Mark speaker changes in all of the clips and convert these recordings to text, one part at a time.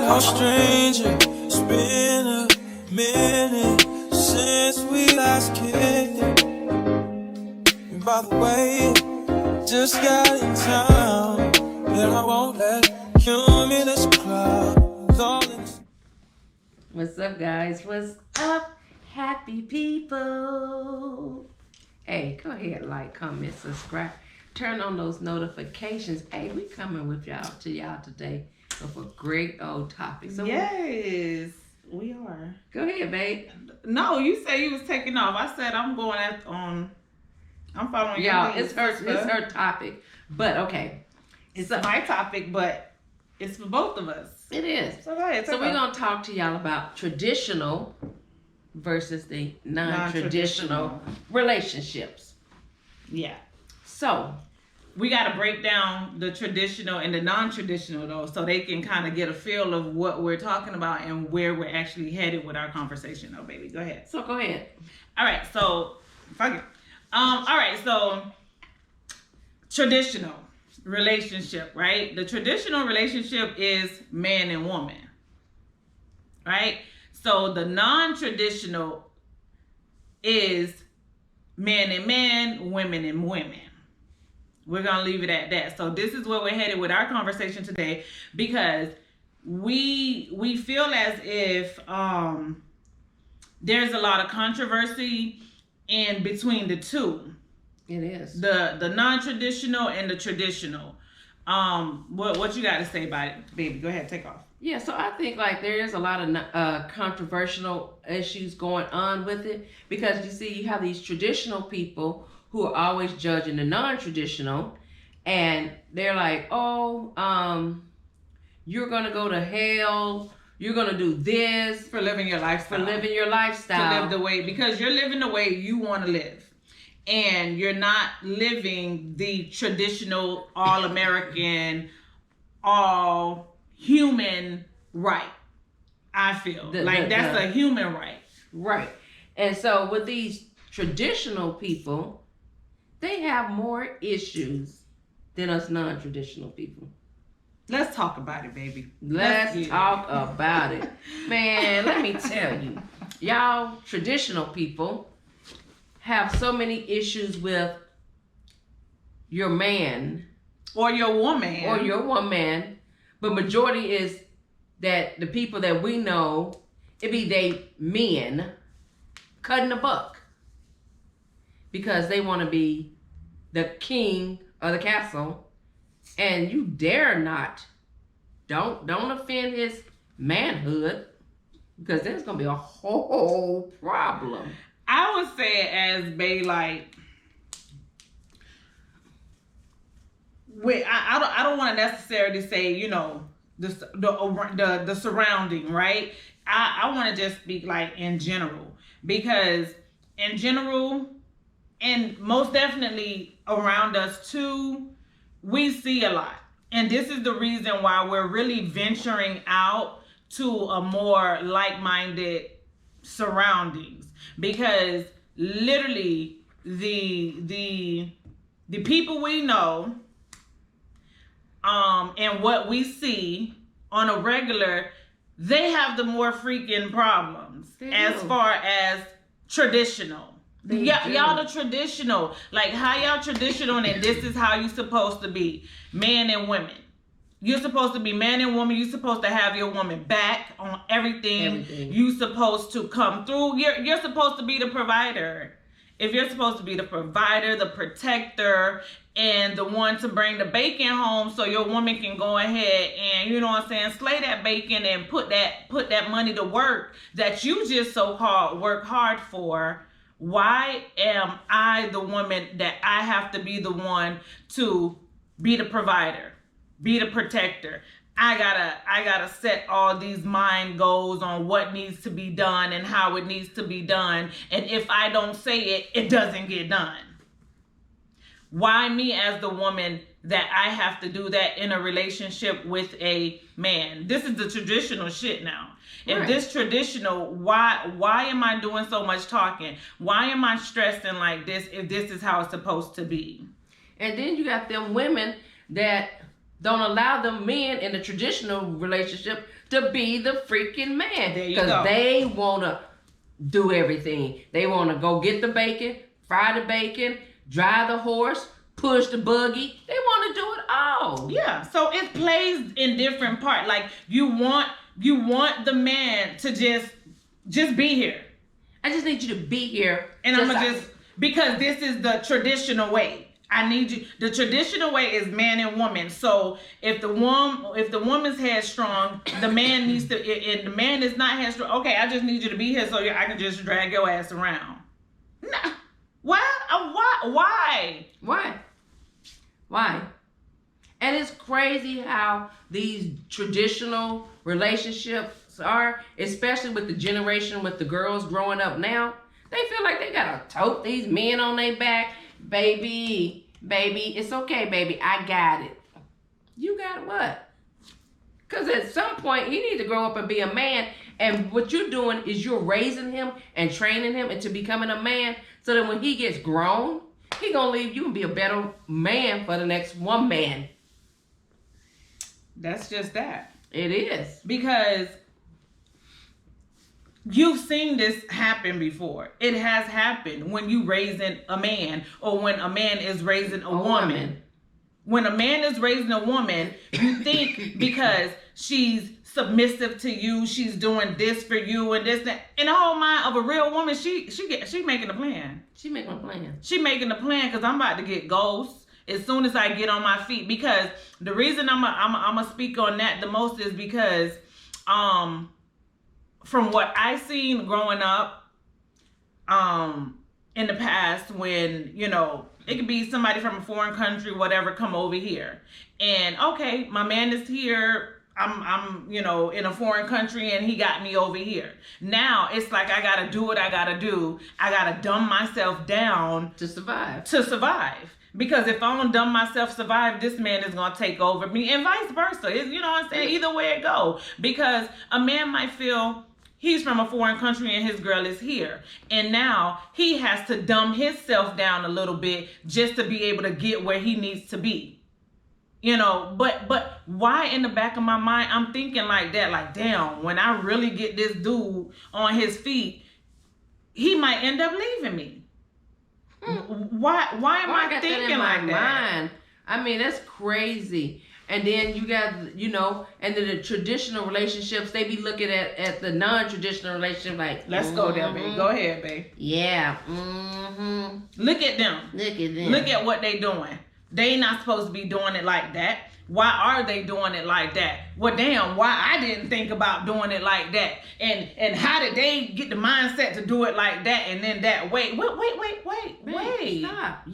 Speaker 1: no stranger. It's been a minute since we last kicked it. And by the way, just got in town, and I won't let you in this club.
Speaker 2: What's up, guys? What's up, happy people? Hey, go ahead, like, comment, subscribe, turn on those notifications. Hey, we coming with y'all today with a great old topic.
Speaker 3: So yes, we are.
Speaker 2: Go ahead, babe.
Speaker 3: No, you said you was taking off. I said I'm going I'm following
Speaker 2: y'all. It's her topic, but okay,
Speaker 3: it's my topic, but it's for both of us.
Speaker 2: It is.
Speaker 3: So go ahead.
Speaker 2: So we're gonna talk to y'all about traditional versus the non-traditional relationships.
Speaker 3: Yeah.
Speaker 2: So
Speaker 3: we got to break down the traditional and the non-traditional though, so they can kind of get a feel of what we're talking about and where we're actually headed with our conversation. Though, baby, go ahead.
Speaker 2: So go ahead.
Speaker 3: All right. So fuck it. All right. So traditional relationship, right? The traditional relationship is man and woman, right? So the non-traditional is man and man, women and women. We're going to leave it at that. So this is where we're headed with our conversation today, because we feel as if there's a lot of controversy in between the two.
Speaker 2: It is.
Speaker 3: The non-traditional and the traditional. What you got to say about it, baby? Go ahead, take off.
Speaker 2: Yeah, so I think like there is a lot of controversial issues going on with it, because you see you have these traditional people who are always judging the non-traditional, and they're like, oh, you're gonna go to hell, you're gonna do this
Speaker 3: for living your lifestyle,
Speaker 2: to live
Speaker 3: the way, because you're living the way you want to live. And you're not living the traditional, all-American, all-human right. I feel that's a human right.
Speaker 2: Right. And so with these traditional people, they have more issues than us non-traditional people.
Speaker 3: Let's talk about it, baby.
Speaker 2: Let's talk about it. Man, let me tell you. Y'all traditional people have so many issues with your man
Speaker 3: or your woman, but majority is that the people that we know, it be they men cutting a buck because they want to be the king of the castle, and you dare not, don't offend his manhood, because there's gonna be a whole problem. I would say it as babe, like, I don't want to necessarily say, you know, the surrounding, right? I want to just speak like in general, because in general, and most definitely around us too, we see a lot. And this is the reason why we're really venturing out to a more like-minded surroundings, because literally the people we know and what we see on a regular, they have the more freaking problems as far as traditional. Y'all the traditional, like how y'all traditional, and this is how you supposed to be, man and women. You're supposed to be man and woman. You're supposed to have your woman back on everything. You're supposed to come through. You're supposed to be the provider. If you're supposed to be the provider, the protector, and the one to bring the bacon home so your woman can go ahead and, you know what I'm saying, slay that bacon and put that money to work that you just so-called work hard for. Why am I the woman that I have to be the one to be the provider? Be the protector. I gotta set all these mind goals on what needs to be done and how it needs to be done. And if I don't say it, it doesn't get done. Why me as the woman that I have to do that in a relationship with a man? This is the traditional shit now. If this traditional, why am I doing so much talking? Why am I stressing like this if this is how it's supposed to be?
Speaker 2: And then you got them women that don't allow them men in the traditional relationship to be the freaking man.
Speaker 3: There you go.
Speaker 2: Because they want to do everything. They want to go get the bacon, fry the bacon, drive the horse, push the buggy. They want to do it all.
Speaker 3: Yeah. So it plays in different parts. Like you want the man to just be here.
Speaker 2: I just need you to be here.
Speaker 3: And I'm gonna because this is the traditional way. I need you. The traditional way is man and woman. So if the woman's headstrong, the man needs to. If the man is not headstrong, okay, I just need you to be here so I can just drag your ass around. Nah.
Speaker 2: Why? And it's crazy how these traditional relationships are, especially with the generation with the girls growing up now. They feel like they gotta tote these men on their back. Baby, it's okay, baby. I got it. You got what? Because at some point, he needs to grow up and be a man. And what you're doing is you're raising him and training him into becoming a man so that when he gets grown, he gonna leave you and be a better man for the next woman.
Speaker 3: That's just that.
Speaker 2: It is.
Speaker 3: Because you've seen this happen before. It has happened when you raising a man or when a man is raising a woman. When a man is raising a woman, you think because she's submissive to you, she's doing this for you and this, that. In the whole mind of a real woman, she making a plan.
Speaker 2: She making a plan.
Speaker 3: She making a plan because I'm about to get ghosts as soon as I get on my feet. Because the reason I'm a speak on that the most is because from what I seen growing up, in the past when, it could be somebody from a foreign country, whatever, come over here. And okay, my man is here. I'm in a foreign country and he got me over here. Now it's like I gotta do what I gotta do. I gotta dumb myself down
Speaker 2: to survive.
Speaker 3: Because if I don't dumb myself survive, this man is gonna take over me and vice versa. You know what I'm saying? Either way it go. Because a man might feel he's from a foreign country and his girl is here. And now he has to dumb himself down a little bit just to be able to get where he needs to be. But why in the back of my mind, I'm thinking like that, like, damn, when I really get this dude on his feet, he might end up leaving me. Why am I thinking like that?
Speaker 2: I mean, that's crazy. And then you got, and then the traditional relationships, they be looking at the non-traditional relationship like,
Speaker 3: let's go there, babe. Go ahead, babe.
Speaker 2: Yeah.
Speaker 3: Look at them. Look at what they doing. They not supposed to be doing it like that. Why are they doing it like that? Well, damn, why I didn't think about doing it like that? And how did they get the mindset to do it like that and then that way? Wait.
Speaker 2: Stop.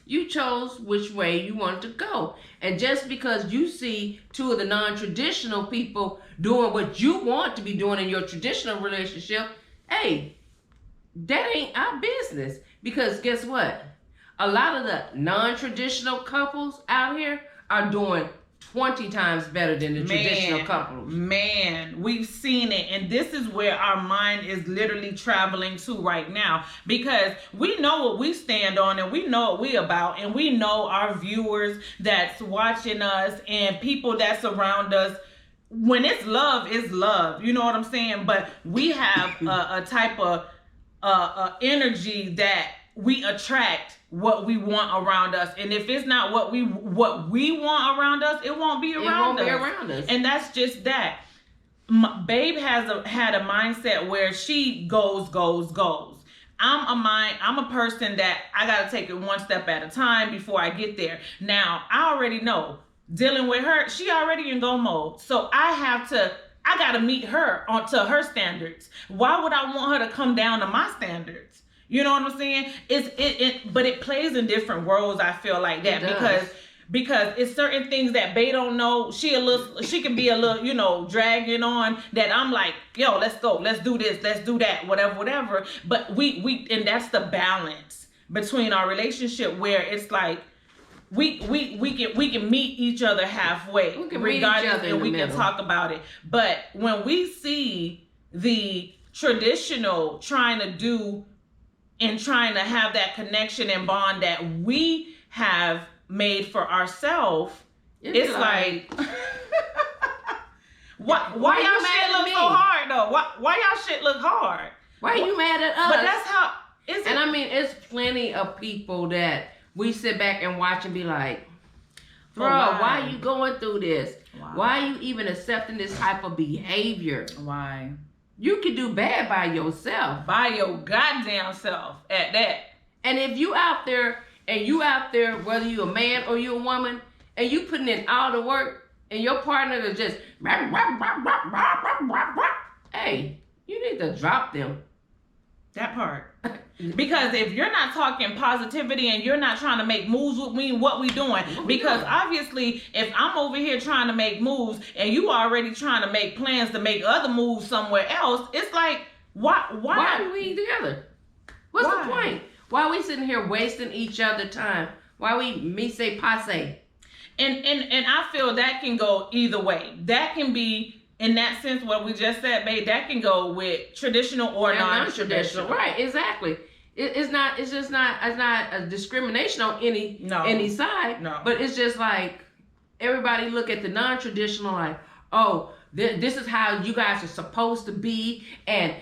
Speaker 2: You chose which way you wanted to go. And just because you see two of the non-traditional people doing what you want to be doing in your traditional relationship, hey, that ain't our business. Because guess what? A lot of the non-traditional couples out here are doing 20 times better than the traditional couples.
Speaker 3: Man, we've seen it. And this is where our mind is literally traveling to right now. Because we know what we stand on and we know what we about. And we know our viewers that's watching us and people that's around us. When it's love, it's love. You know what I'm saying? But we have a type of energy that we attract what we want around us. And if it's not what we want around us, it won't be around us. And that's just that. Babe had a mindset where she goes. I'm a person that I gotta take it one step at a time before I get there. Now, I already know dealing with her, she already in go mode. So I gotta meet her onto her standards. Why would I want her to come down to my standards? You know what I'm saying? But it plays in different worlds. I feel like that because it's certain things that Bae don't know. She can be a little, dragging on that. I'm like, yo, let's go, let's do this, let's do that, whatever. But we and that's the balance between our relationship where it's like we can meet each other halfway, regardless, and we can talk about it. But when we see the traditional trying to do and trying to have that connection and bond that we have made for ourselves, it's like Why
Speaker 2: you
Speaker 3: y'all
Speaker 2: mad
Speaker 3: shit
Speaker 2: at
Speaker 3: look
Speaker 2: me?
Speaker 3: so hard though? Why y'all shit look hard?
Speaker 2: Why are you mad at us?
Speaker 3: But that's how.
Speaker 2: And I mean, it's plenty of people that we sit back and watch and be like, bro, why are you going through this? Why are you even accepting this type of behavior?
Speaker 3: Why?
Speaker 2: You can do bad by yourself.
Speaker 3: By your goddamn self at that.
Speaker 2: And if you out there, whether you a man or you a woman, and you putting in all the work, and your partner is just, hey, you need to drop them.
Speaker 3: That part. Because if you're not talking positivity and you're not trying to make moves with me, what we doing? Because obviously, if I'm over here trying to make moves and you already trying to make plans to make other moves somewhere else, it's like, why
Speaker 2: are we together? What's the point? Why are we sitting here wasting each other's time? Why me say passe?
Speaker 3: And I feel that can go either way. That can be, in that sense, what we just said, babe, that can go with traditional or non-traditional.
Speaker 2: Right, exactly. It's not a discrimination on any side.
Speaker 3: No.
Speaker 2: But it's just like everybody look at the non-traditional like, oh, this is how you guys are supposed to be, and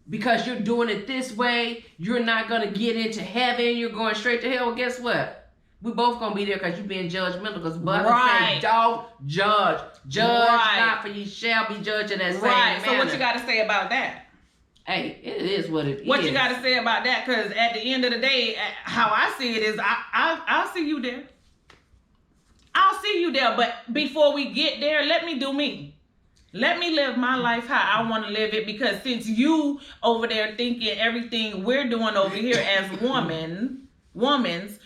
Speaker 2: because you're doing it this way, you're not gonna get into heaven. You're going straight to hell. Well, guess what? We both gonna be there because you're being judgmental. Because Bible say, don't judge. Judge not, for you shall be judged in that same manner.
Speaker 3: So what you got to say about that?
Speaker 2: Hey, it is what it is.
Speaker 3: What you got to say about that? Because at the end of the day, how I see it is, I'll see you there. I'll see you there. But before we get there, let me do me. Let me live my life how I want to live it. Because since you over there thinking everything we're doing over here as womans,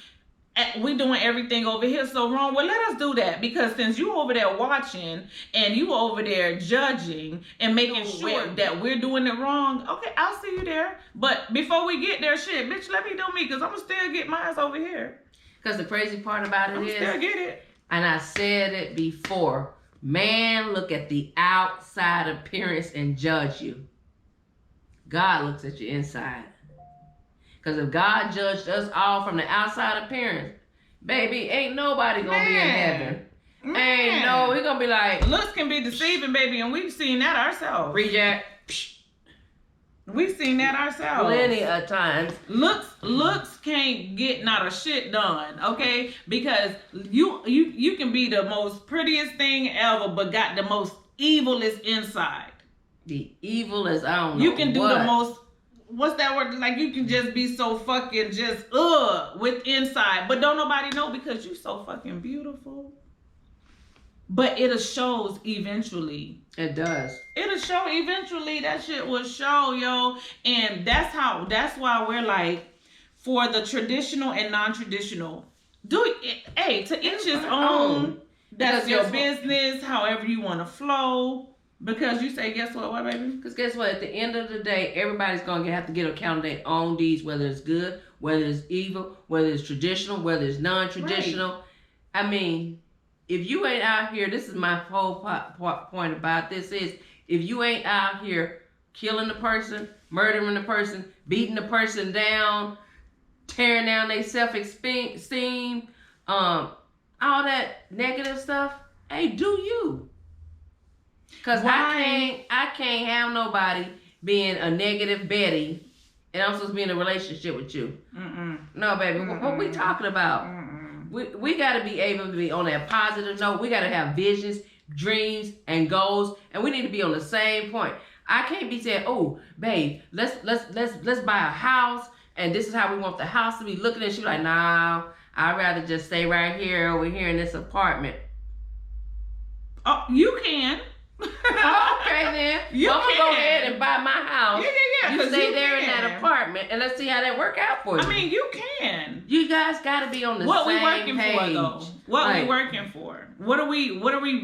Speaker 3: we doing everything over here so wrong. Well, let us do that, because since you over there watching and you over there judging and making sure that we're doing it wrong, okay, I'll see you there. But before we get there, shit, bitch, let me do me, because I'm gonna still get mine over here.
Speaker 2: Because the crazy part about it is,
Speaker 3: still get it.
Speaker 2: And I said it before, man, look at the outside appearance and judge you. God looks at your inside. Because if God judged us all from the outside appearance, baby, ain't nobody gonna be in heaven. Ain't no, we gonna be like,
Speaker 3: looks can be deceiving, baby, and we've seen that ourselves.
Speaker 2: Reject.
Speaker 3: We've seen that ourselves.
Speaker 2: Plenty of times.
Speaker 3: Looks can't get not a shit done, okay? Because you can be the most prettiest thing ever, but got the most evilest inside.
Speaker 2: The evilest, I don't know.
Speaker 3: You can do the most. What's that word? Like, you can just be so fucking just with inside, but don't nobody know because you so fucking beautiful. But it'll shows eventually.
Speaker 2: It does.
Speaker 3: It'll show eventually. That shit will show, yo. And that's why we're like, for the traditional and non-traditional, to each his own. That's your business, however you want to flow. Because you say, guess what, baby?
Speaker 2: Because guess what? At the end of the day, everybody's going to have to get account of their own deeds, whether it's good, whether it's evil, whether it's traditional, whether it's non-traditional. Right. I mean, if you ain't out here, this is my whole point about this is, if you ain't out here killing the person, murdering the person, beating the person down, tearing down their self-esteem, all that negative stuff, hey, do you? Because I can't have nobody being a negative Betty and I'm supposed to be in a relationship with you. No, baby. What we talking about? We got to be able to be on that positive note. We got to have visions, dreams, and goals, and we need to be on the same point. I can't be saying, "Oh, babe, let's buy a house, and this is how we want the house to be looking." And she's like, "Nah, I'd rather just stay right here over here in this apartment."
Speaker 3: Oh, you can.
Speaker 2: Okay then. I'm gonna go ahead and buy my house.
Speaker 3: Yeah.
Speaker 2: You stay there in that apartment, and let's see how that work out for you.
Speaker 3: I mean, you can.
Speaker 2: You guys got to be on the
Speaker 3: what
Speaker 2: same
Speaker 3: we working
Speaker 2: page.
Speaker 3: For though? What we working for? What are we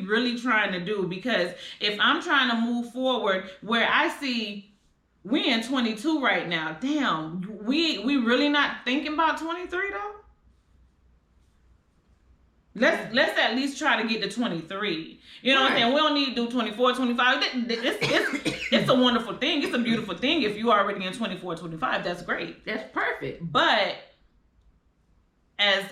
Speaker 3: really trying to do? Because if I'm trying to move forward, where I see we in 22 right now. Damn, we really not thinking about 23 though. Let's at least try to get to 23. You know what I'm saying? We don't need to do 24, 25. It's a wonderful thing. It's a beautiful thing. If you already in 24, 25, that's great.
Speaker 2: That's perfect.
Speaker 3: But as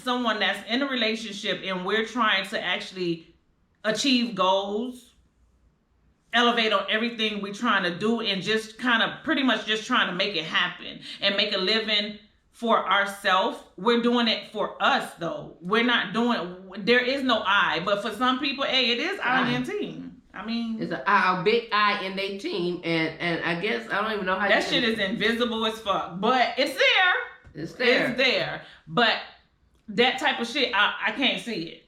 Speaker 3: someone that's in a relationship and we're trying to actually achieve goals, elevate on everything we're trying to do and just kind of pretty much just trying to make it happen and make a living for ourselves. We're doing it for us though. We're not doing, there is no I, but for some people, hey, it is I and team. I mean,
Speaker 2: it's a big I in their team, and I guess I don't even know how
Speaker 3: that shit is invisible as fuck, but it's there.
Speaker 2: It's there.
Speaker 3: It's there. But that type of shit, I can't see it.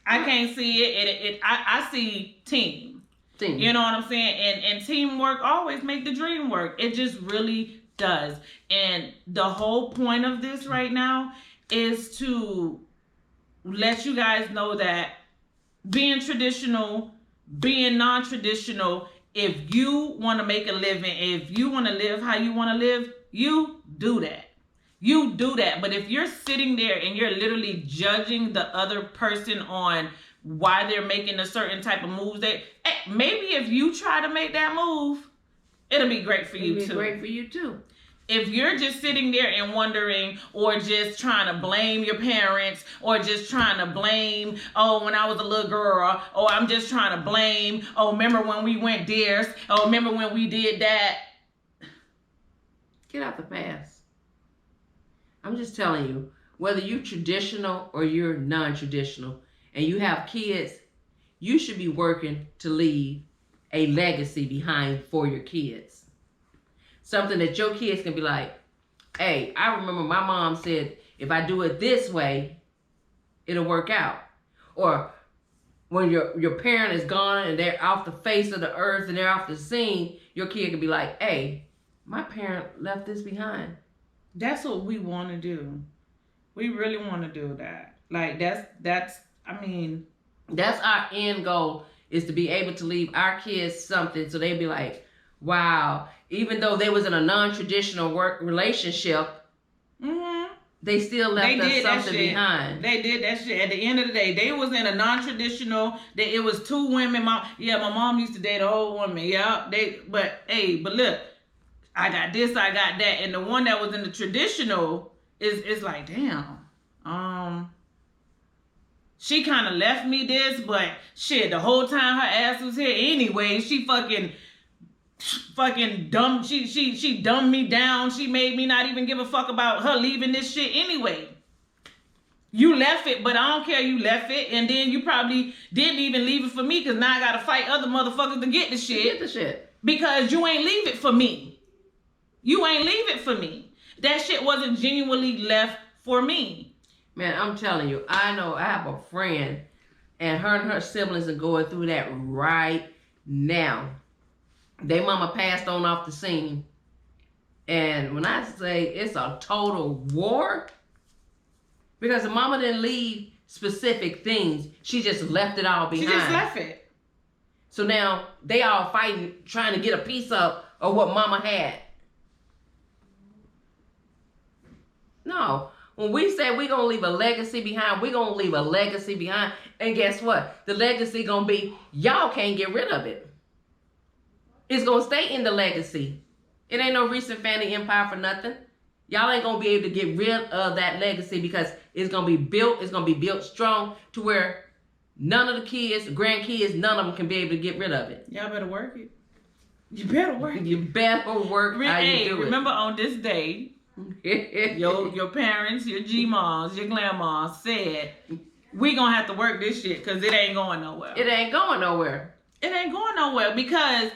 Speaker 3: I can't see it. I see team. You know what I'm saying? And teamwork always make the dream work. It just really does. And the whole point of this right now is to let you guys know that being traditional, being non-traditional, if you want to make a living, if you want to live how you want to live, you do that. You do that. But if you're sitting there and you're literally judging the other person on why they're making a certain type of moves, that maybe if you try to make that move, it'll be great for you too.
Speaker 2: It'll be great for you too.
Speaker 3: If you're just sitting there and wondering, or just trying to blame your parents, or just trying to blame, oh, when I was a little girl, or I'm just trying to blame, oh, remember when we went this, oh, remember when we did that.
Speaker 2: Get out the past. I'm just telling you, whether you're traditional or you're non-traditional, and you have kids, you should be working to leave a legacy behind for your kids. Something that your kids can be like, hey, I remember my mom said, if I do it this way, it'll work out. Or when your parent is gone and they're off the face of the earth and they're off the scene, your kid can be like, hey, my parent left this behind.
Speaker 3: That's what we want to do. We really want to do that. Like, that's
Speaker 2: our end goal, is to be able to leave our kids something so they'd be like, wow, even though they was in a non-traditional work relationship, they still left us something behind.
Speaker 3: They did that shit. At the end of the day, they was in a non-traditional, it was two women. My mom used to date an old woman. Yeah, but look, I got this, I got that. And the one that was in the traditional is like, damn, she kind of left me this, but shit, the whole time her ass was here anyway. She fucking dumb. She dumbed me down. She made me not even give a fuck about her leaving this shit anyway. You left it, but I don't care. You left it, and then you probably didn't even leave it for me, because now I gotta fight other motherfuckers to get the shit.
Speaker 2: Get the shit.
Speaker 3: Because you ain't leave it for me. You ain't leave it for me. That shit wasn't genuinely left for me.
Speaker 2: Man, I'm telling you, I know I have a friend, and her siblings are going through that right now. Their mama passed on off the scene. And when I say it's a total war, because the mama didn't leave specific things, she just left it all behind.
Speaker 3: She just left it.
Speaker 2: So now they all fighting, trying to get a piece of what mama had. No. When we say we're going to leave a legacy behind, we're going to leave a legacy behind. And guess what? The legacy going to be, y'all can't get rid of it. It's going to stay in the legacy. It ain't no Reese and Fany Empire for nothing. Y'all ain't going to be able to get rid of that legacy, because it's going to be built. It's going to be built strong to where none of the kids, grandkids, none of them can be able to get rid of it.
Speaker 3: Y'all better work it. You better work it.
Speaker 2: You better work how you do it.
Speaker 3: Remember on this day, your parents, your G-moms, your grandmas said, we gonna have to work this shit, because it ain't going nowhere.
Speaker 2: It ain't going nowhere.
Speaker 3: It ain't going nowhere, because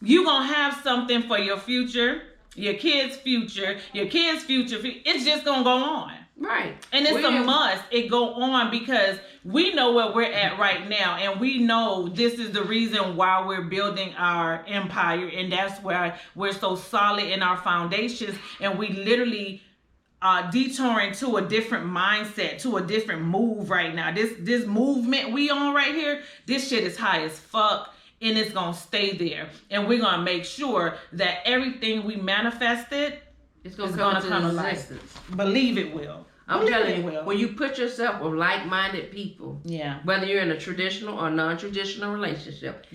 Speaker 3: you gonna have something for your future, your kids' future, it's just gonna go on.
Speaker 2: Right.
Speaker 3: And it's a must. It go on, because we know where we're at right now, and we know this is the reason why we're building our empire, and that's why we're so solid in our foundations, and we literally detouring to a different mindset, to a different move right now. This movement we on right here, this shit is high as fuck, and it's gonna stay there, and we're gonna make sure that everything we manifested,
Speaker 2: it's gonna come to existence.
Speaker 3: Believe it will.
Speaker 2: I'm telling you, when you put yourself with like-minded people, whether you're in a traditional or non-traditional relationship,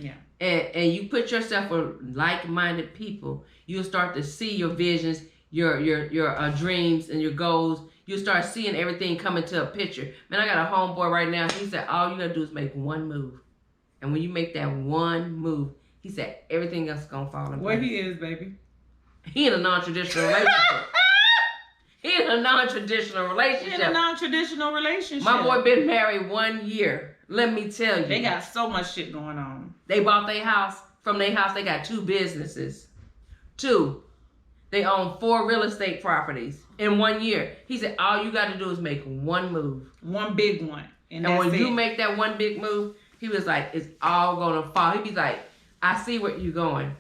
Speaker 2: and you put yourself with like-minded people, you'll start to see your visions, your dreams, and your goals. You'll start seeing everything come into a picture. Man, I got a homeboy right now. He said, all you gotta do is make one move. And when you make that one move, He said everything else is gonna fall in place.
Speaker 3: Where he is, baby?
Speaker 2: He in a non-traditional relationship. He in a non-traditional relationship. My boy been married 1 year. Let me tell you.
Speaker 3: They got so much shit going on.
Speaker 2: They bought their house. From their house, they got 2 businesses. 2. They own 4 real estate properties in 1 year. He said, all you got to do is make one move.
Speaker 3: One big one.
Speaker 2: And when you make that one big move, he was like, it's all going to fall. He'd be like, I see where you're going.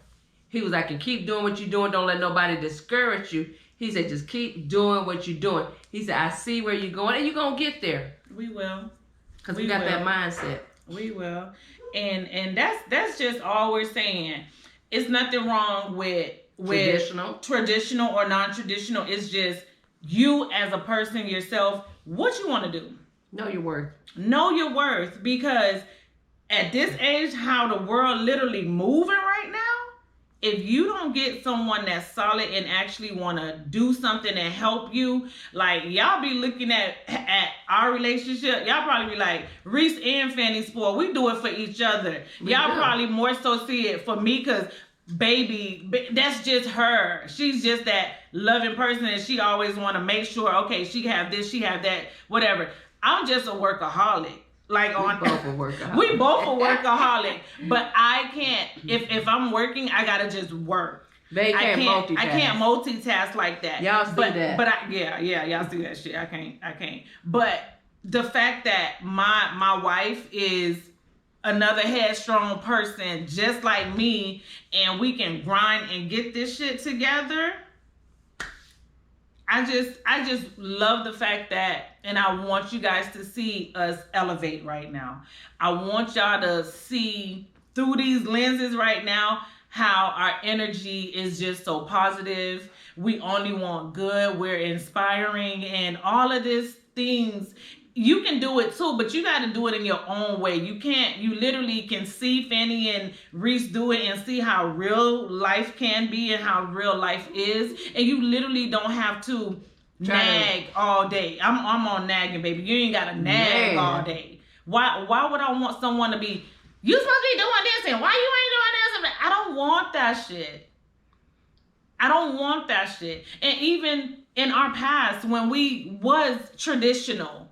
Speaker 2: He was like, and keep doing what you're doing. Don't let nobody discourage you. He said, just keep doing what you're doing. He said, I see where you're going, and you're going to get there.
Speaker 3: We will.
Speaker 2: Because we got that mindset.
Speaker 3: We will. And that's just all we're saying. It's nothing wrong with traditional or non-traditional. It's just you as a person yourself, what you want to do.
Speaker 2: Know your worth.
Speaker 3: Know your worth, because at this age, how the world literally moving right now, if you don't get someone that's solid and actually want to do something and help you, like y'all be looking at our relationship, y'all probably be like, Reese and Fany sport, we do it for each other. Y'all probably more so see it for me because baby, that's just her. She's just that loving person and she always want to make sure, okay, she have this, she have that, whatever. I'm just a workaholic. Like we both a workaholic, but I can't. If I'm working, I gotta just work.
Speaker 2: They can't multitask.
Speaker 3: I can't multitask like that.
Speaker 2: Y'all see that?
Speaker 3: But y'all see that shit. I can't. But the fact that my wife is another headstrong person just like me, and we can grind and get this shit together. I just love the fact that, and I want you guys to see us elevate right now. I want y'all to see through these lenses right now how our energy is just so positive. We only want good. We're inspiring and all of these things. You can do it too, but you got to do it in your own way. You literally can see Fany and Reese do it and see how real life can be and how real life is. And you literally don't have to nag all day. I'm on nagging, baby. You ain't got to nag all day. Why would I want someone to be, you supposed to be doing this and why you ain't doing this? I don't want that shit. I don't want that shit. And even in our past, when we was traditional,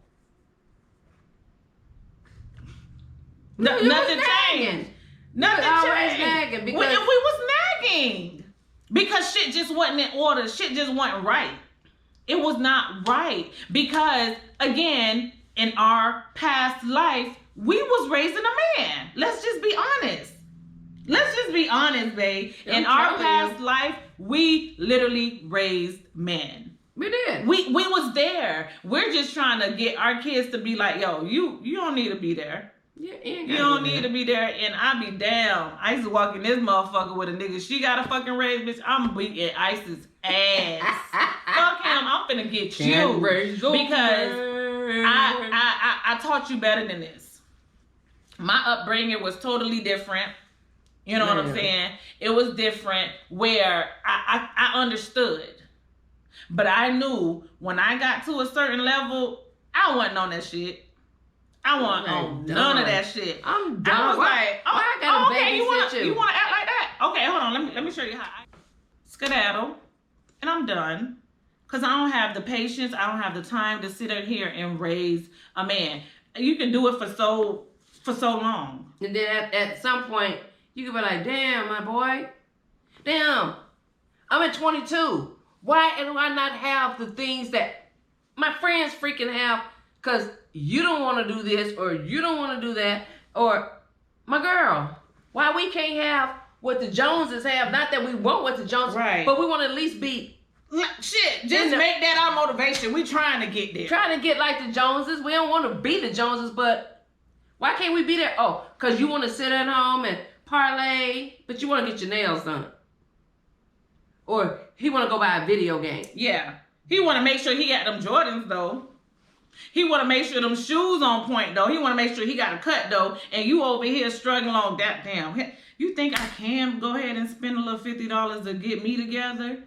Speaker 3: nothing changed. Nothing changed. We was nagging because shit just wasn't in order. Shit just wasn't right. It was not right because, again, in our past life, we was raising a man. Let's just be honest. Let's just be honest, babe. In our past life, we literally raised men.
Speaker 2: We did.
Speaker 3: We was there. We're just trying to get our kids to be like, yo, you don't need to be there.
Speaker 2: Yeah,
Speaker 3: you don't need to be there, and I be down. I used to walk in this motherfucker with a nigga. She got a fucking raise, bitch. I'm beating Ice's ass. Fuck him. I'm finna get you because I taught you better than this. My upbringing was totally different. You know what I'm saying? It was different where I understood, but I knew when I got to a certain level, I wasn't on that shit. I want none of that shit.
Speaker 2: I'm done.
Speaker 3: I was like,
Speaker 2: I gotta babysit
Speaker 3: you want to act like that? Okay, hold on. Let me show you how I skedaddle, and I'm done. Cause I don't have the patience. I don't have the time to sit in here and raise a man. You can do it for so long.
Speaker 2: And then at some point, you can be like, damn, my boy. Damn, I'm at 22. Why do I not have the things that my friends freaking have? Cause you don't want to do this or you don't want to do that, or my girl, why we can't have what the Joneses have? Not that we want what the Joneses,
Speaker 3: right?
Speaker 2: But we want to at least be
Speaker 3: shit. Just make that our motivation. We trying to get there.
Speaker 2: Trying to get like the Joneses. We don't want to be the Joneses, but why can't we be there? Oh, cause you want to sit at home and parlay, but you want to get your nails done, or he want to go buy a video game.
Speaker 3: Yeah, he want to make sure he got them Jordans though. He want to make sure them shoes on point, though. He want to make sure he got a cut, though. And you over here struggling on that damn. You think I can go ahead and spend a little $50 to get me together?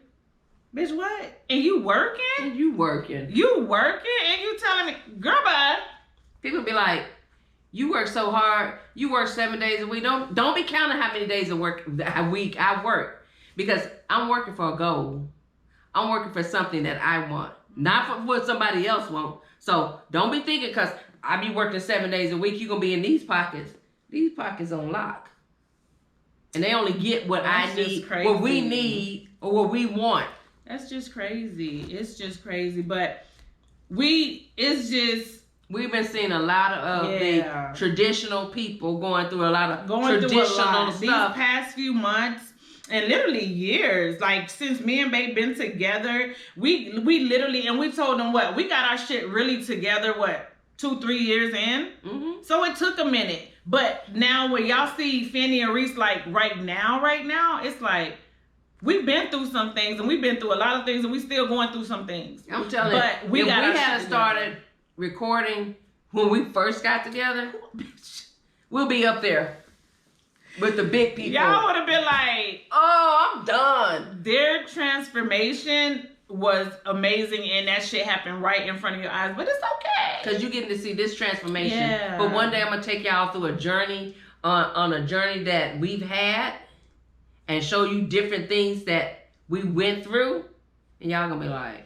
Speaker 3: Bitch, what? And you working?
Speaker 2: And you working.
Speaker 3: You working? And you telling me, girl, bye.
Speaker 2: People be like, You work so hard. You work 7 days a week. Don't be counting how many days a week I work, because I'm working for a goal. I'm working for something that I want, not for what somebody else wants. So don't be thinking because I be working 7 days a week, you're gonna be in these pockets. These pockets on lock, and they only get what I need, what we need, or what we want.
Speaker 3: That's just crazy. It's just crazy. But
Speaker 2: we've been seeing a lot of the traditional people going through a lot of traditional stuff
Speaker 3: these past few months. And literally years, like since me and Babe been together, we literally, and we told them we got our shit really together, 2-3 years in? Mm-hmm. So it took a minute. But now when y'all see Fany and Reese like right now, it's like, we've been through some things and we've been through a lot of things and we still going through some things.
Speaker 2: I'm telling you, if we had started recording when we first got together, we'll be up there with the big people.
Speaker 3: Y'all would have been like,
Speaker 2: oh, I'm done.
Speaker 3: Their transformation was amazing and that shit happened right in front of your eyes, but it's okay.
Speaker 2: Because you're getting to see this transformation. Yeah. But one day I'm going to take y'all through a journey, on a journey that we've had, and show you different things that we went through, and y'all going to be like,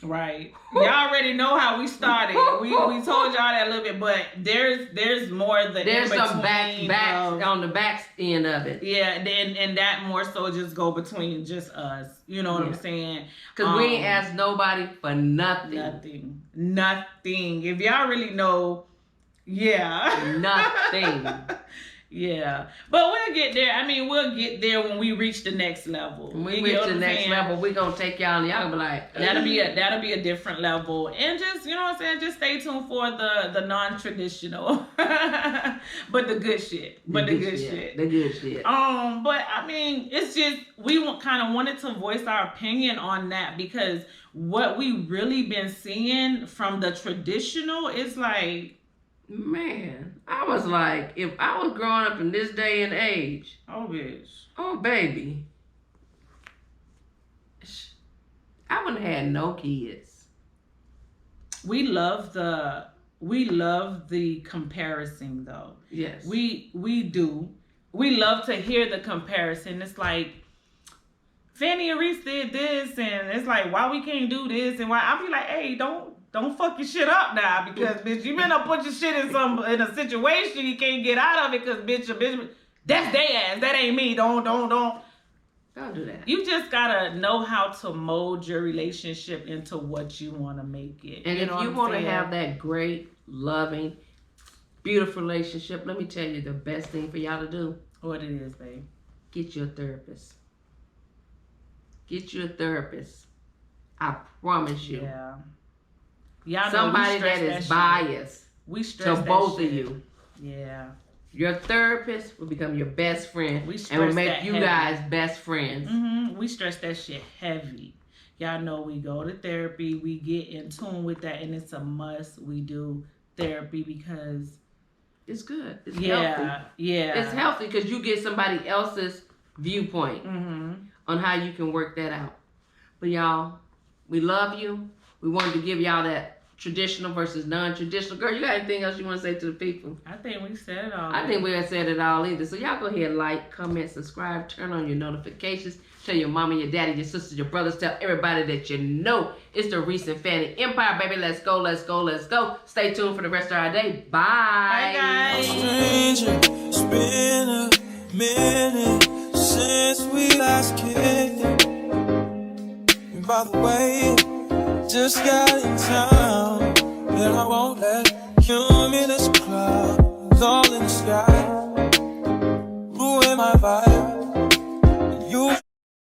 Speaker 3: right. Y'all already know how we started. We told y'all that a little bit, but there's more
Speaker 2: there's some back on the back end of it.
Speaker 3: Yeah, and that more so just go between just us. You know what I'm saying?
Speaker 2: Because we ain't asked nobody for nothing.
Speaker 3: Nothing. If y'all really know,
Speaker 2: nothing.
Speaker 3: Yeah, but we'll get there. I mean, we'll get there when we reach the next level.
Speaker 2: When we reach the next level, we're gonna take y'all, and y'all gonna be like,
Speaker 3: that'll be a different level. And just, you know what I'm saying, just stay tuned for the non-traditional, but the good shit.
Speaker 2: The good shit.
Speaker 3: But I mean, it's just we kind of wanted to voice our opinion on that, because what we really been seeing from the traditional is like,
Speaker 2: man, I was like, if I was growing up in this day and age,
Speaker 3: oh bitch,
Speaker 2: oh baby, I wouldn't have had no kids.
Speaker 3: We love the comparison though.
Speaker 2: Yes,
Speaker 3: we do. We love to hear the comparison. It's like, Fany and Reese did this, and it's like, why we can't do this, and why? I'll be like, hey, don't fuck your shit up now, because bitch, you better put your shit in a situation you can't get out of it, because bitch, that's their ass. That ain't me. Don't
Speaker 2: do that.
Speaker 3: You just gotta know how to mold your relationship into what you want to make it.
Speaker 2: And if you want to have that great, loving, beautiful relationship, let me tell you the best thing for y'all to do.
Speaker 3: What it is, babe?
Speaker 2: Get you a therapist. Get you a therapist. I promise you.
Speaker 3: Yeah. Y'all
Speaker 2: somebody that is biased
Speaker 3: we stress
Speaker 2: to both of you.
Speaker 3: Yeah.
Speaker 2: Your therapist will become your best friend and will make you guys best friends.
Speaker 3: Mm-hmm. We stress that shit heavy. Y'all know we go to therapy. We get in tune with that, and it's a must. We do therapy because
Speaker 2: it's good. It's healthy.
Speaker 3: Yeah.
Speaker 2: It's healthy because you get somebody else's viewpoint on how you can work that out. But y'all, we love you. We wanted to give y'all that traditional versus non-traditional. Girl, you got anything else you want to say to the people?
Speaker 3: I think we said it all.
Speaker 2: I think we said it all either. So y'all go ahead, like, comment, subscribe, turn on your notifications. Tell your mama, your daddy, your sisters, your brothers. Tell everybody that you know. It's the Reese and Fany Empire, baby. Let's go, let's go, let's go. Stay tuned for the rest of our day. Bye.
Speaker 3: Bye, guys.
Speaker 1: Stranger, it's been a minute since we last kicked it. And by the way, just got in town, and I won't let cumulus clouds all in the sky ruin my vibe.